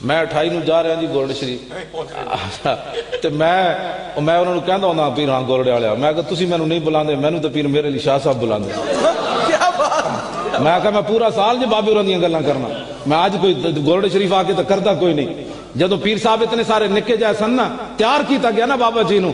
میں 28 ਨੂੰ ਜਾ ਰਿਹਾ ਜੀ ਗੋਲਡ ਸ਼ਰੀਫ ਤੇ ਮੈਂ ਉਹਨਾਂ ਨੂੰ ਕਹਿੰਦਾ ਹੁੰਦਾ ਪੀਰ ਹਾਂ ਗੋਲੜੇ ਵਾਲਿਆ ਮੈਂ ਕਿਹਾ ਤੁਸੀਂ ਮੈਨੂੰ ਨਹੀਂ ਬੁਲਾਉਂਦੇ ਮੈਨੂੰ ਤਾਂ ਪੀਰ ਮੇਰੇ ਲਈ ਸ਼ਾਹ ਸਾਹਿਬ ਬੁਲਾਉਂਦੇ ਮੈਂ ਕਿਹਾ ਮੈਂ ਪੂਰਾ ਸਾਲ ਜੇ ਬਾਬੇ ਹੋਰਾਂ ਦੀਆਂ ਗੱਲਾਂ ਕਰਨਾ ਮੈਂ ਅੱਜ ਕੋਈ ਗੋਲਡ ਸ਼ਰੀਫ ਆ ਕੇ ਤਾਂ ਕਰਦਾ ਕੋਈ ਨਹੀਂ ਜਦੋਂ ਪੀਰ ਸਾਹਿਬ ਇਤਨੇ ਸਾਰੇ ਨਿੱਕੇ ਜਿਹੇ ਸਨ ਨਾ ਤਿਆਰ ਕੀਤਾ ਗਿਆ ਨਾ ਬਾਬਾ ਜੀ ਨੂੰ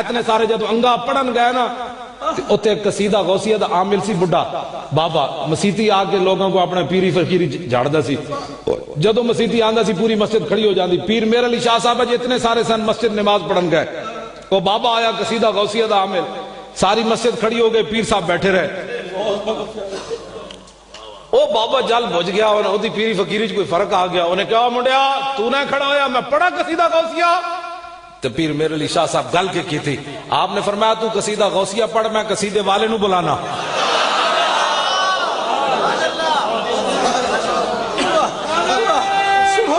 ਇਤਨੇ ਸਾਰੇ ਜਦੋਂ ਅੰਗਾ ਪੜਨ ਗਏ ਨਾ اتنے قصیدہ غوثیہ دا عامل سی بڑھا بابا مسیتی آ کے لوگوں کو اپنے پیری فقیری جھاڑدا سی جدو مسیتی آندا سی پوری مسجد کھڑی ہو جاندی پیر میر علی شاہ صاحب جی اتنے سارے سن مسجد نماز پڑھن گئے وہ بابا آیا قصیدہ غوثیہ دا عامل ساری مسجد کھڑی ہو گئے پیر صاحب بیٹھے رہے وہ بابا جل بھج گیا انہیں دی پیری فقیری کوئی فرق آ گیا انہیں کہا منڈیا تو نہ کھڑا ہویا میں پڑھا قصیدہ غوثیہ تو پیر میرے علی شاہ صاحب گل کے کی تھی آپ نے فرمایا تو قصیدہ غوثیہ پڑھ میں قصیدے والے نو بلانا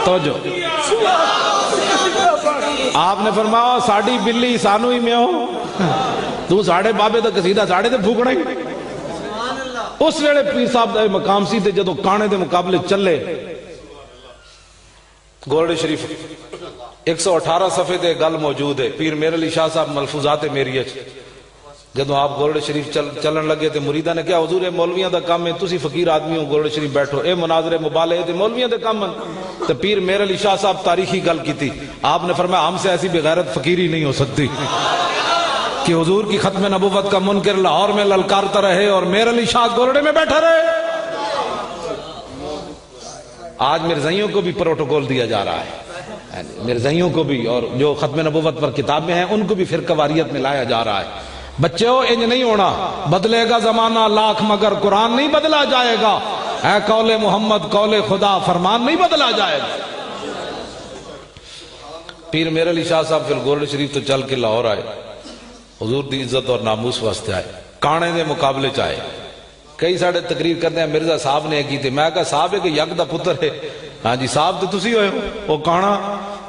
تو جو آپ نے فرمایا ساڑی بلی سانو ہی میں ہو تو ساڑے بابے دا قصیدہ ساڑے دے پھوکنا ہی اس ویلے پیر صاحب دا مقام سی تے جدو کانے دے مقابلے چلے گولڈ شریف 118 صفحے دے گل موجود ہے پیر میرے علی شاہ صاحب ملفوظات میریہ جدو آپ گولڈ شریف چلن لگے تے مریدہ نے کیا حضور مولویاں دا کام ہے تسی فقیر آدمی ہو گولڈ شریف بیٹھو اے مناظرے مبالغے تے مولویاں دے کام ہیں تے پیر میرے علی شاہ صاحب تاریخی گل کی تھی آپ نے فرمایا ہم سے ایسی بغیرت فقیری نہیں ہو سکتی کہ حضور کی ختم نبوت کا منکر لاہور میں للکارتا رہے اور میرے علی شاہ گولڈے میں بیٹھا رہے آج مرزائیوں کو بھی پروٹوکول دیا جا رہا ہے مرزائیوں کو بھی اور جو ختم نبوت پر کتابیں ہیں ان کو بھی فرقہ واریت میں لایا جا رہا ہے بچوں انج نہیں ہونا بدلے گا زمانہ لاکھ مگر قرآن نہیں بدلا جائے گا اے قول محمد قول خدا فرمان نہیں بدلا جائے گا پیر میرے علی شاہ صاحب پھر گولڈ شریف تو چل کے لاہور آئے حضور دی عزت اور ناموس واسطے آئے کانے دے مقابلے چاہے کئی ساڑھے تقریر کرتے ہیں مرزا صاحب نے کی تھی میں کہا صاحب ہے کہ یک دا پتر ہے ہاں جی صاحب تو تسی ہوئے وہ کانا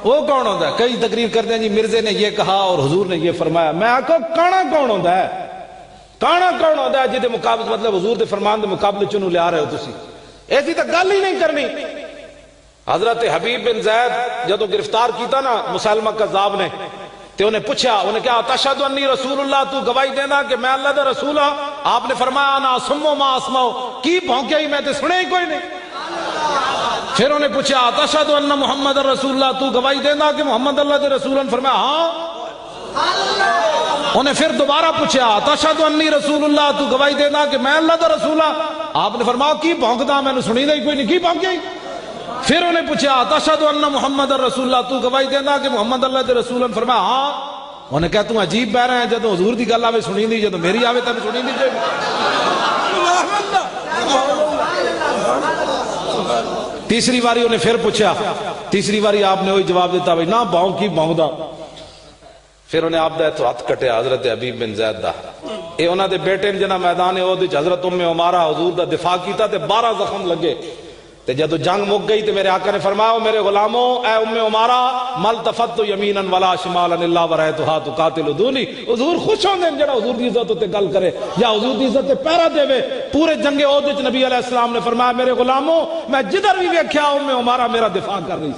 وہ کون ہوتا ہے کئی تقریر کرتے ہیں جی مرزے نے یہ کہا اور حضور نے یہ فرمایا میں آکھو کانا کون ہوتا ہے کانا کون ہوتا ہے جیدے مقابلے مطلب حضور دے فرمان دے مقابلے چنو لے آ رہے ہو تسی ایسی تک گل ہی نہیں کرنی حضرت حبیب بن زید جدو گرفتار کیتا نا مسلمہ کذاب نے تے انہیں پوچھا انہیں کہا تشہد انی رسول اللہ تو گواہی دینا کہ میں اللہ دا رسول ہوں آپ نے فرمایا انا سمو ما اسماؤ کی بھونکے ہی میں تے سنے ہی کوئی نہیں پھر انہیں پوچھا تشہد ان محمد رسول اللہ تو گواہی دینا کہ محمد اللہ دے رسول ہیں فرمایا ہاں انہیں پھر دوبارہ پوچھا تشہد انی رسول اللہ تو گواہی دینا کہ میں اللہ دا رسول ہوں آپ نے فرمایا کی بھونکدا میں نے سنی نہیں کوئی نہیں کی بھونکے ہی پھر انہیں پوچھا تشہد ان محمد رسول اللہ تو گواہی دینا کہ محمد اللہ دے رسول ہیں فرمایا ہاں انہیں کہا تم عجیب بہ رہے ہیں جدو حضور دی گل آوے سنی نہیں جدو میری آوے تب سنی نہیں تیسری باری انہیں پھر پوچھا تیسری باری آپ نے وہی جواب دیتا بھائی نہ باؤں کی باؤں دا پھر انہیں آپ دا تو ہاتھ کٹے حضرت حبیب بن زید دا اے انہاں دے بیٹے جنہ میدان ہے حضرت ام عمارہ حضور دا دفاع کیتا تے 12 زخم لگے تے جدو جنگ مک گئی تے میرے آقا نے فرمایا میرے غلاموں اے ام عمارہ مل تفت یمینا ولا شمالا الا ورایتھا تقاتل دونی حضور خوش ہوندے جڑا حضور دی عزت تے گل کرے یا حضور دی عزت تے پیرا دے پورے جنگ احد وچ نبی علیہ السلام نے فرمایا میرے غلاموں میں جدھر بھی ویکھیا ام عمارہ میرا دفاع کر رہی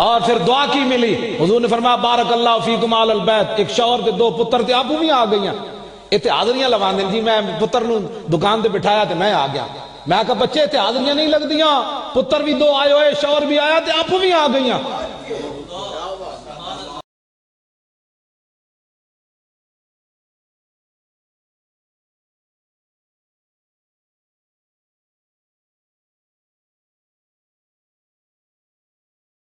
اور پھر دعا کی ملی حضور نے فرمایا بارک اللہ فیکم آل البیت ایک شوہر تے 2 پتر تے آپو بھی آ گئیاں تے حاضریاں لواندے جی میں پتر نو دکان تے بٹھایا تے میں آ گیا میں کہا بچے تے حاضریاں نہیں لگ دیاں پتر بھی 2 آئے ہوئے شوہر بھی آیا تے آپ بھی آ گئیاں